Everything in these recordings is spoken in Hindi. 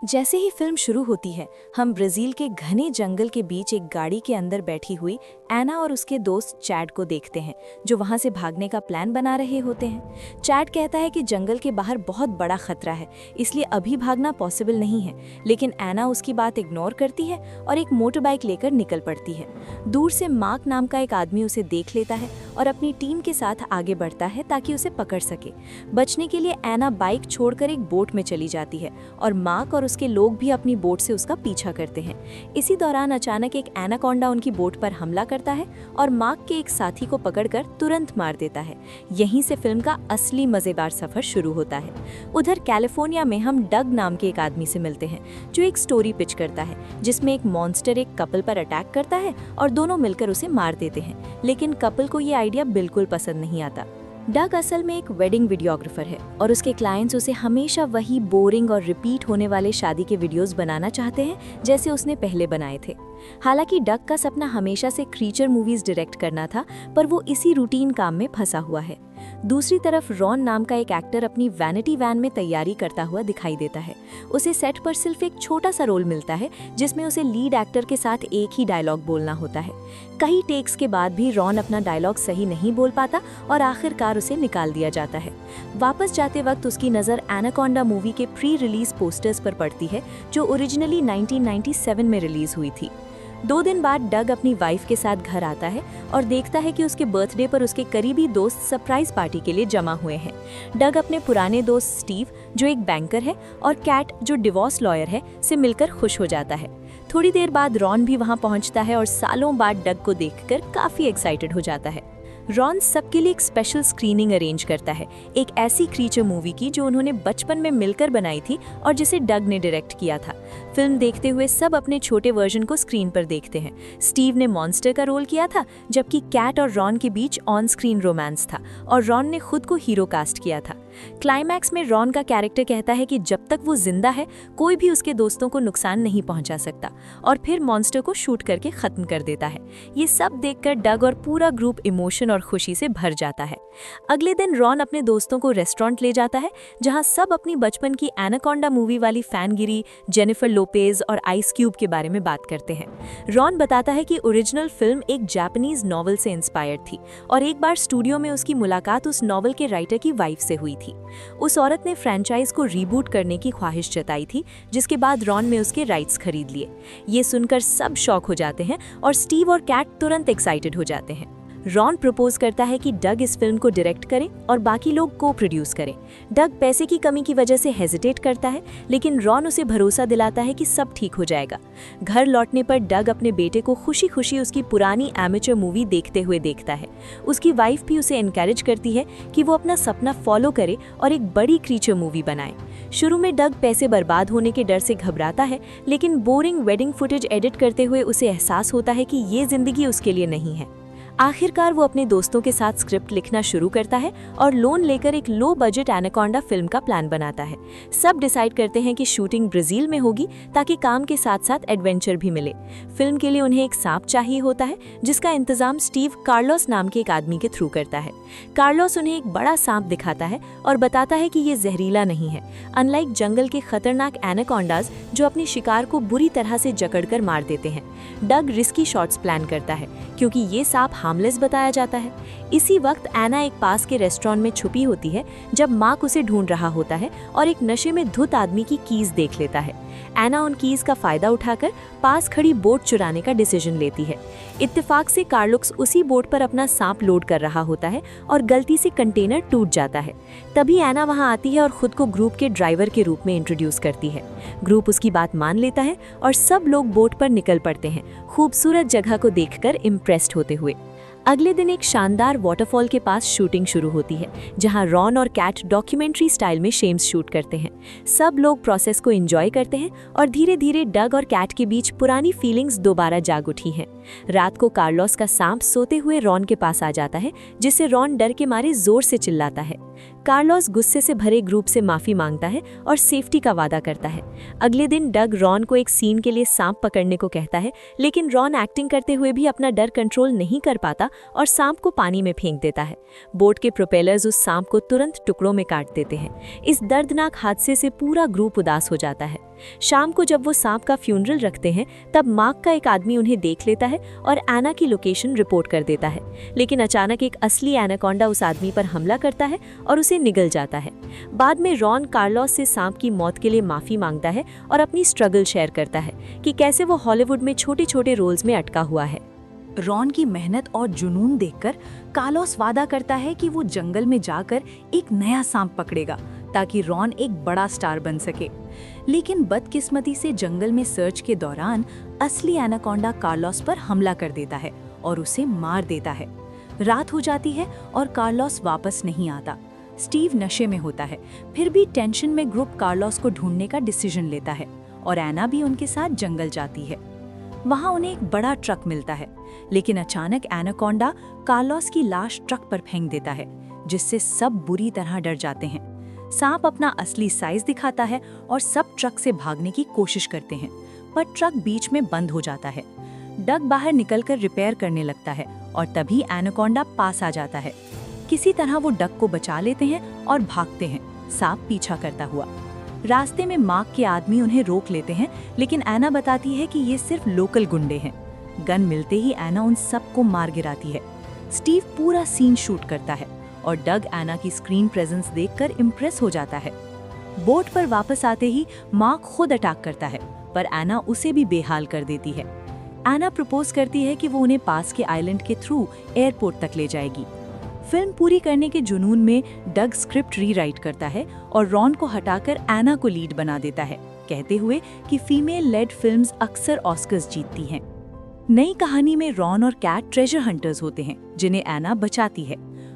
जैसे ही फिल्म शुरू होती है, हम ब्राजील के घने जंगल के बीच एक गाड़ी के अंदर बैठी हुई एना और उसके दोस्त चैड को देखते हैं, जो वहां से भागने का प्लान बना रहे होते हैं। चैड कहता है कि जंगल के बाहर बहुत बड़ा खतरा है, इसलिए अभी भागना पॉसिबल नहीं है, लेकिन एना उसकी बात इग्नोर करती है और एक मोटर बाइक लेकर निकल पड़ती है। दूर से मार्क नाम का एक आदमी उसे देख लेता है और अपनी टीम के साथ आगे बढ़ता है ताकि उसे पकड़ सके। बचने के लिए एना बाइक छोड़कर एक बोट में चली जाती है और मार्क और उसके लोग भी अपनी बोट से उसका पीछा करते हैं। इसी दौरान अचानक एक एनाकोंडा उनकी बोट पर हमला करता है और मार्क के एक साथी को पकड़कर तुरंत मार देता है। यहीं से फिल्म का असली मजेदार सफर शुरू होता है। उधर कैलिफोर्निया में हम डग नाम के एक आदमी से मिलते हैं, जो एक स्टोरी पिच करता है जिसमें एक मॉन्स्टर एक कपल पर अटैक करता है और दोनों मिलकर उसे मार देते हैं, लेकिन कपल को ये आइडिया बिल्कुल पसंद नहीं आता। डग असल में एक वेडिंग वीडियोग्राफर है और उसके क्लाइंट्स उसे हमेशा वही बोरिंग और रिपीट होने वाले शादी के वीडियोस बनाना चाहते हैं जैसे उसने पहले बनाए थे। हालांकि डग का सपना हमेशा से क्रीचर मूवीज डायरेक्ट करना था, पर वो इसी रूटीन काम में फंसा हुआ है। दूसरी तरफ रॉन नाम का एक एक्टर अपनी वैनिटी वैन में तैयारी करता हुआ दिखाई देता है। उसे सेट पर सिर्फ एक छोटा सा रोल मिलता है, जिसमें उसे लीड एक्टर के साथ एक ही डायलॉग बोलना होता है। कई टेक्स के बाद भी रॉन अपना डायलॉग सही नहीं बोल पाता और आखिरकार उसे निकाल दिया जाता है। वापस जाते वक्त उसकी नज़र एनाकोंडा मूवी के प्री रिलीज पोस्टर्स पर पड़ती है, जो ओरिजिनली 1997 में रिलीज हुई थी। 2 दिन बाद डग अपनी वाइफ के साथ घर आता है और देखता है कि उसके बर्थडे पर उसके करीबी दोस्त सरप्राइज पार्टी के लिए जमा हुए हैं। डग अपने पुराने दोस्त स्टीव, जो एक बैंकर है, और कैट, जो डिवोर्स लॉयर है, से मिलकर खुश हो जाता है। थोड़ी देर बाद रॉन भी वहां पहुंचता है और सालों बाद डग को देखकर काफी एक्साइटेड हो जाता है। रॉन सबके लिए एक स्पेशल स्क्रीनिंग अरेंज करता है, एक ऐसी क्रीचर मूवी की जो उन्होंने बचपन में मिलकर बनाई थी और जिसे डग ने डायरेक्ट किया था। फिल्म देखते हुए सब अपने छोटे वर्जन को स्क्रीन पर देखते हैं। स्टीव ने मॉन्स्टर का रोल किया था, जबकि कैट और रॉन के बीच ऑन स्क्रीन रोमांस था और रॉन ने खुद को हीरो कास्ट किया था। क्लाइमैक्स में रॉन का कैरेक्टर कहता है कि जब तक वो जिंदा है, कोई भी उसके दोस्तों को नुकसान नहीं पहुंचा सकता, और फिर मॉन्स्टर को शूट करके खत्म कर देता है। ये सब देखकर डग और पूरा ग्रुप इमोशन और खुशी से भर जाता है। अगले दिन रॉन अपने दोस्तों को रेस्टोरेंट ले जाता है, जहां सब अपनी बचपन की एनाकोंडा मूवी वाली फैनगिरी, जेनिफर लोपेज और आइस क्यूब के बारे में बात करते हैं। रॉन बताता है कि ओरिजिनल फिल्म एक जापानीज नॉवल से इंस्पायर्ड थी और एक बार स्टूडियो में उसकी मुलाकात उस नॉवल के राइटर की वाइफ से हुई थी। उस औरत ने फ्रेंचाइज को रीबूट करने की ख्वाहिश जताई थी, जिसके बाद रॉन ने उसके राइट्स खरीद लिए। ये सुनकर सब शॉक हो जाते हैं और स्टीव और कैट तुरंत एक्साइटेड हो जाते हैं। रॉन प्रपोज करता है कि डग इस फिल्म को डायरेक्ट करें और बाकी लोग को प्रोड्यूस करें। डग पैसे की कमी की वजह से हेजिटेट करता है, लेकिन रॉन उसे भरोसा दिलाता है कि सब ठीक हो जाएगा। घर लौटने पर डग अपने बेटे को खुशी खुशी उसकी पुरानी एमेचर मूवी देखते हुए देखता है। उसकी वाइफ भी उसे एनकरेज करती है कि वो अपना सपना फॉलो करे और एक बड़ी क्रीचर मूवी बनाए। शुरू में डग पैसे बर्बाद होने के डर से घबराता है, लेकिन बोरिंग वेडिंग फुटेज एडिट करते हुए उसे एहसास होता है कि ये जिंदगी उसके लिए नहीं है। आखिरकार वो अपने दोस्तों के साथ स्क्रिप्ट लिखना शुरू करता है और लोन लेकर एक लो बजट एनाकोंडा फिल्म का प्लान बनाता है। सब डिसाइड करते हैं कि शूटिंग ब्राजील में होगी, ताकि काम के साथ साथ एडवेंचर भी मिले। फिल्म के लिए उन्हें एक सांप चाहिए होता है, जिसका इंतजाम स्टीव कार्लोस नाम के एक आदमी के थ्रू करता है। कार्लोस उन्हें एक बड़ा सांप दिखाता है और बताता है कि ये जहरीला नहीं है, अनलाइक जंगल के खतरनाक एनाकोंडाज जो अपनी शिकार को बुरी तरह से जकड़कर मार देते हैं। डग रिस्की शॉट्स प्लान करता है, क्योंकि ये सांप हार्मलेस बताया जाता है। इसी वक्त एना एक पास के रेस्टोरेंट में छुपी होती है, जब मार्क उसे ढूंढ रहा होता है और एक नशे में धुत आदमी की कीज देख लेता है। एना उन कीज का फायदा उठाकर पास खड़ी बोट चुराने का डिसीजन लेती है। इत्तेफाक से कार्लोस उसी बोट पर अपना सांप लोड कर रहा होता है और गलती से कंटेनर टूट जाता है। तभी एना वहां आती है और खुद को ग्रुप के ड्राइवर के रूप में इंट्रोड्यूस करती है। ग्रुप उसकी बात मान लेता है और सब लोग बोट पर निकल पड़ते हैं, खूबसूरत जगह को देखकर इम्प्रेस्ड होते हुए। अगले दिन एक शानदार वाटरफॉल के पास शूटिंग शुरू होती है, जहां रॉन और कैट डॉक्यूमेंट्री स्टाइल में शेम्स शूट करते हैं। सब लोग प्रोसेस को एंजॉय करते हैं और धीरे धीरे डग और कैट के बीच पुरानी फीलिंग्स दोबारा जाग उठी हैं। रात को कार्लोस का सांप सोते हुए रॉन के पास आ जाता है, जिससे रॉन डर के मारे जोर से चिल्लाता है। कार्लोस गुस्से से भरे ग्रुप से माफी मांगता है और सेफ्टी का वादा करता है। अगले दिन डग रॉन को एक सीन के लिए सांप पकड़ने को कहता है, लेकिन रॉन एक्टिंग करते हुए भी अपना डर कंट्रोल नहीं कर पाता और सांप को पानी में फेंक देता है। बोट के प्रोपेलर्स उस सांप को तुरंत टुकड़ों में काट देते हैं। इस दर्दनाक हादसे से पूरा ग्रुप उदास हो जाता है। शाम को जब वो सांप का फ्यूनरल रखते हैं तब मार्क का एक आदमी उन्हें देख लेता है और एना की लोकेशन रिपोर्ट कर देता है। लेकिन अचानक एक असली एनाकोंडा उस आदमी पर हमला करता है और उसे निगल जाता है। बाद में रॉन कार्लोस से सांप की मौत के लिए माफी मांगता है और अपनी स्ट्रगल शेयर करता है कि कैसे वो हॉलीवुड में छोटे छोटे रोल्स में अटका हुआ है। रॉन की मेहनत और जुनून देखकर कार्लोस वादा करता है कि वो जंगल में जाकर एक नया सांप पकड़ेगा ताकि रॉन एक बड़ा स्टार बन सके। लेकिन बदकिस्मती से जंगल में सर्च के दौरान असली एनाकोंडा कार्लोस पर हमला कर देता है और उसे मार देता है। रात हो जाती है और कार्लोस वापस नहीं आता। स्टीव नशे में होता है, फिर भी टेंशन में ग्रुप कार्लोस को ढूंढने का डिसीजन लेता है और एना भी उनके साथ जंगल जाती है। वहां उन्हें एक बड़ा ट्रक मिलता है, लेकिन अचानक एनाकोंडा कार्लोस की लाश ट्रक पर फेंक देता है, जिससे सब बुरी तरह डर जाते हैं। सांप अपना असली साइज दिखाता है और सब ट्रक से भागने की कोशिश करते हैं, पर ट्रक बीच में बंद हो जाता है। डग बाहर निकलकर रिपेयर करने लगता है और तभी एनाकोंडा पास आ जाता है। किसी तरह वो डग को बचा लेते हैं और भागते हैं, सांप पीछा करता हुआ। रास्ते में मार्क के आदमी उन्हें रोक लेते हैं, लेकिन एना बताती है कि ये सिर्फ लोकल गुंडे हैं। गन मिलते ही एना उन सबको मार गिराती है। स्टीव पूरा सीन शूट करता है और डग एना की स्क्रीन प्रेजेंस देखकर इम्प्रेस हो जाता है। बोट पर वापस आते ही मार्क खुद अटैक करता है, पर एना उसे भी बेहाल कर देती है। एना प्रपोज करती है कि वो उन्हें पास के आइलैंड के थ्रू एयरपोर्ट तक ले जाएगी। फिल्म पूरी करने के जुनून में डग स्क्रिप्ट रीराइट करता है और रॉन को हटाकर एना को लीड बना देता है, कहते हुए कि फीमेल लेड फिल्म्स अक्सर ऑस्कर्स जीतती हैं। नई कहानी में रॉन और कैट ट्रेजर हंटर्स होते हैं, जिन्हें एना बचाती है।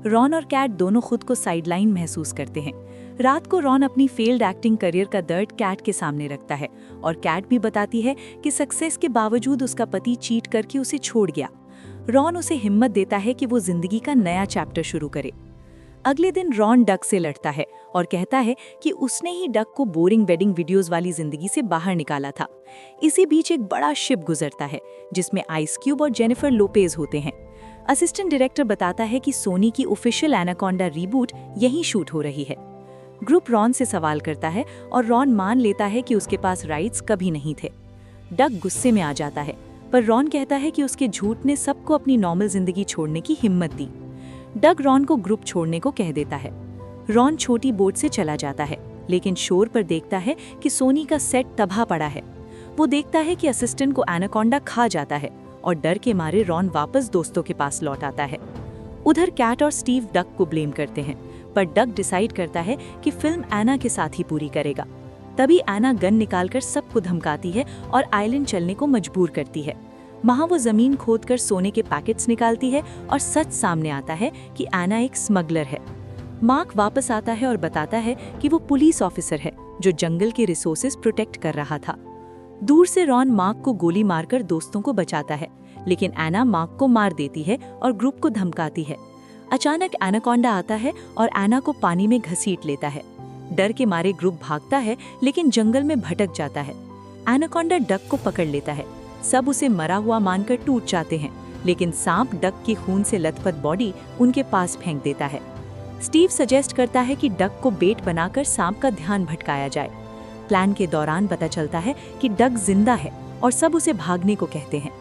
रॉन और कैट दोनों खुद को साइडलाइन महसूस करते हैं। रात को रॉन अपनी फेल्ड एक्टिंग करियर का दर्द कैट के सामने रखता है और कैट भी बताती है कि सक्सेस के बावजूद उसका पति चीट करके उसे छोड़ गया। रॉन उसे हिम्मत देता है कि वो जिंदगी का नया चैप्टर शुरू करे। अगले दिन रॉन डग से लड़ता है और कहता है कि उसने ही डग को बोरिंग वेडिंग वीडियोस वाली जिंदगी से बाहर निकाला था। इसी बीच एक बड़ा शिप गुजरता है जिसमें आइस क्यूब और जेनिफर लोपेज होते हैं। असिस्टेंट डायरेक्टर बताता है कि सोनी की ऑफिशियल एनाकोंडा रीबूट यहीं शूट हो रही है। ग्रुप रॉन से सवाल करता है और रॉन मान लेता है कि उसके पास राइट्स कभी नहीं थे। डग गुस्से में आ जाता है, पर रॉन कहता है कि उसके झूठ ने सबको अपनी नॉर्मल जिंदगी छोड़ने की हिम्मत दी। डग रॉन को ग्रुप छोड़ने को कह देता है। रॉन छोटी बोट से चला जाता है, लेकिन शोर पर देखता है कि सोनी का सेट तबाह पड़ा है। वो देखता है कि असिस्टेंट को एनाकोंडा खा जाता है और डर के मारे रॉन वापस दोस्तों के पास लौट आता है। उधर कैट और स्टीव डग को ब्लेम करते हैं, पर डग डिसाइड करता है कि फिल्म एना के साथ ही पूरी करेगा। तभी एना गन निकालकर सबको धमकाती है और आइलैंड चलने को मजबूर करती है। वहाँ वो जमीन खोदकर सोने के पैकेट्स निकालती है और सच सामने आता है कि एना एक स्मगलर है। मार्क वापस आता है और बताता है कि वो पुलिस ऑफिसर है जो जंगल के रिसोर्सेज प्रोटेक्ट कर रहा था। दूर से रॉन मार्क को गोली मारकर दोस्तों को बचाता है, लेकिन एना मार्क को मार देती है और ग्रुप को धमकाती है। अचानक एनाकोंडा आता है और एना को पानी में घसीट लेता है। डर के मारे ग्रुप भागता है, लेकिन जंगल में भटक जाता है। एनाकोंडा डग को पकड़ लेता है। सब उसे मरा हुआ मानकर टूट जाते हैं, लेकिन सांप डग की खून से लथपथ बॉडी उनके पास फेंक देता है। स्टीव सजेस्ट करता है कि डग को बेट बनाकर सांप का ध्यान भटकाया जाए। प्लान के दौरान पता चलता है कि डग जिंदा है और सब उसे भागने को कहते हैं।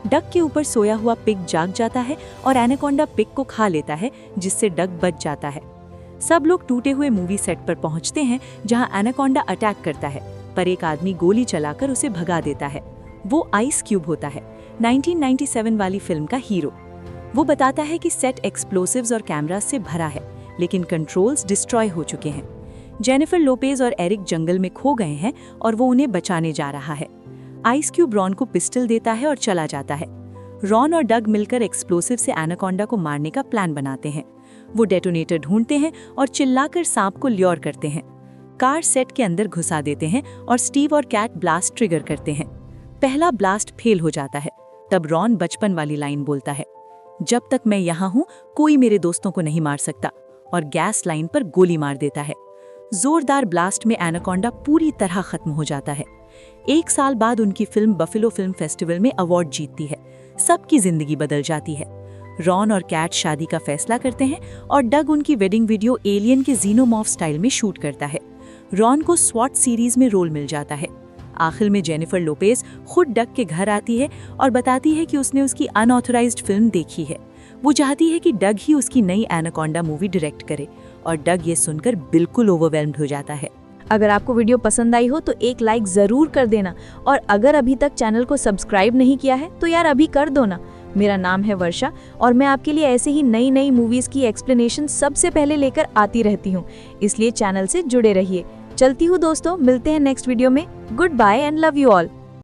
डग के ऊपर सोया हुआ पिग जाग जाता है और एनाकोंडा पिग को खा लेता है, जिससे डग बच जाता है। सब लोग टूटे हुए मूवी सेट पर पहुंचते हैं, जहां एनाकोंडा अटैक करता है, पर एक आदमी गोली चलाकर उसे भगा देता है। वो आइस क्यूब होता है, 1997 वाली फिल्म का हीरो। वो बताता है कि सेट एक्सप्लोसिव्स और कैमरास से भरा है, लेकिन कंट्रोल्स डिस्ट्रॉय हो चुके हैं। जेनिफर लोपेज और एरिक जंगल में खो गए हैं और वो उन्हें बचाने जा रहा है। आइस क्यूब रॉन को पिस्टल देता है और चला जाता है। रॉन और डग मिलकर एक्सप्लोसिव से एनाकोंडा को मारने का प्लान बनाते हैं। वो डेटोनेटर ढूंढते हैं और चिल्लाकर सांप को ल्योर करते हैं। कार सेट के अंदर घुसा देते हैं और स्टीव और कैट ब्लास्ट ट्रिगर करते हैं। पहला ब्लास्ट फेल हो जाता है। तब रॉन बचपन वाली लाइन बोलता है, जब तक मैं यहाँ हूँ कोई मेरे दोस्तों को नहीं मार सकता, और गैस लाइन पर गोली मार देता है। जोरदार ब्लास्ट में एनाकोंडा पूरी तरह खत्म हो जाता है। 1 साल बाद उनकी फिल्म बफेलो फिल्म फेस्टिवल में अवार्ड जीतती है। सबकी जिंदगी बदल जाती है। रॉन और कैट शादी का फैसला करते हैं और डग उनकी वेडिंग वीडियो एलियन के जीनोमॉर्फ स्टाइल में शूट करता है। रॉन को स्वॉट सीरीज में रोल मिल जाता है। आखिर में जेनिफर लोपेज खुद डग के घर आती है और बताती है कि उसने उसकी अनऑथराइज्ड फिल्म देखी है। वो चाहती है कि डग ही उसकी नई एनाकोंडा मूवी डायरेक्ट करे और डग ये सुनकर बिल्कुल ओवरवेल्म्ड हो जाता है। अगर आपको वीडियो पसंद आई हो तो एक लाइक ज़रूर कर देना, और अगर अभी तक चैनल को सब्सक्राइब नहीं किया है तो यार अभी कर दो ना। मेरा नाम है वर्षा और मैं आपके लिए ऐसे ही नई नई मूवीज़ की एक्सप्लेनेशन सबसे पहले लेकर आती रहती हूँ, इसलिए चैनल से जुड़े रहिए। चलती हूँ दोस्तों, मिलते हैं नेक्स्ट वीडियो में। Goodbye and love you all.